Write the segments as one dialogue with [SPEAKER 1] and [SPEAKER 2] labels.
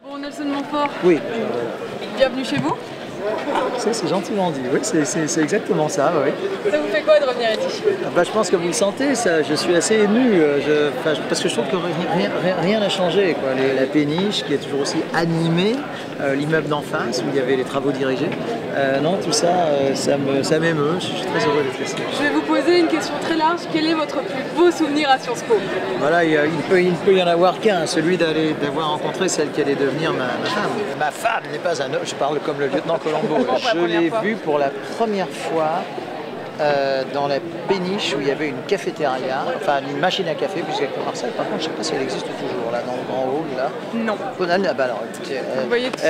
[SPEAKER 1] Bon, Nelson Montfort,
[SPEAKER 2] Oui.
[SPEAKER 1] bienvenue chez vous.
[SPEAKER 2] C'est gentiment dit, oui, c'est exactement ça, oui.
[SPEAKER 1] Ça vous fait quoi de revenir ici?
[SPEAKER 2] Bah, je pense que vous le sentez, ça, je suis assez ému, parce que je trouve que rien n'a changé, quoi. La péniche qui est toujours aussi animée, l'immeuble d'en face où il y avait les travaux dirigés, non, tout ça, ça m'émeut, je suis très heureux d'être ici.
[SPEAKER 1] Je vais vous poser une question très large. Quel est votre plus beau souvenir à Sciences Po?
[SPEAKER 2] Voilà, il peut y en avoir qu'un, celui d'avoir rencontré celle qui allait devenir ma femme. Ma femme n'est pas un homme, je parle comme le lieutenant Colombo. Je l'ai vue pour la première fois dans la péniche où il y avait une cafétéria, enfin une machine à café, puisqu'elle est à Marseille. Par contre, je ne sais pas si elle existe toujours, là, dans le grand hall, là.
[SPEAKER 1] Non.
[SPEAKER 2] Ah, bah alors, écoutez,
[SPEAKER 1] Vous voyez tout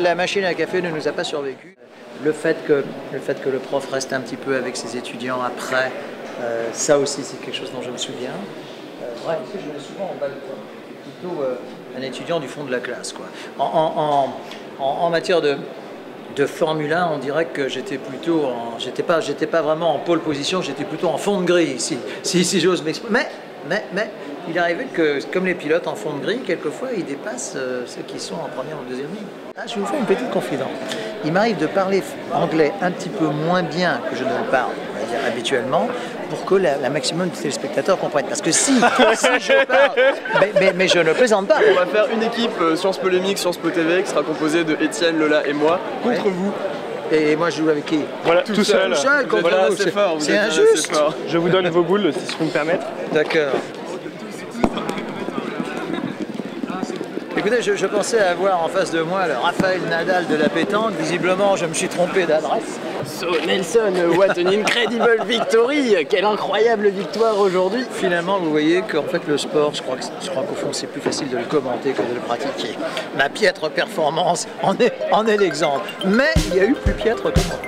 [SPEAKER 2] la machine à café ne nous a pas survécu. Le fait que le prof reste un petit peu avec ses étudiants après, ça aussi, c'est quelque chose dont je me souviens. Ouais, je venais souvent en balcon. Plutôt un étudiant du fond de la classe, quoi. En matière de Formule 1, on dirait que j'étais plutôt, j'étais pas vraiment en pole position, j'étais plutôt en fond de grille, si j'ose m'exprimer. Mais il arrivait que, comme les pilotes en fond de grille, quelquefois ils dépassent ceux qui sont en première ou deuxième ligne. Ah, je vais vous faire une petite confidence. Il m'arrive de parler anglais un petit peu moins bien que je ne le parle, on va dire, habituellement, pour que la maximum de téléspectateurs comprennent. Parce que si je parle, mais je ne plaisante pas.
[SPEAKER 3] On va faire une équipe Sciences Polémique, Sciences Po TV qui sera composée de Étienne, Lola et moi contre vous.
[SPEAKER 2] Et moi je joue avec qui?
[SPEAKER 4] Voilà, tout seul.
[SPEAKER 2] Contre
[SPEAKER 3] Voilà,
[SPEAKER 2] vous.
[SPEAKER 3] c'est fort.
[SPEAKER 2] C'est injuste.
[SPEAKER 4] Je vous donne vos boules, si je peux me permettre.
[SPEAKER 2] D'accord. Écoutez, je pensais avoir en face de moi le Raphaël Nadal de la pétanque. Visiblement, je me suis trompé d'adresse.
[SPEAKER 5] So Nelson, what an incredible victory! Quelle incroyable victoire aujourd'hui!
[SPEAKER 2] Finalement, vous voyez qu'en fait le sport, je crois qu'au fond c'est plus facile de le commenter que de le pratiquer. Ma piètre performance en est l'exemple. Mais il y a eu plus piètre que moi.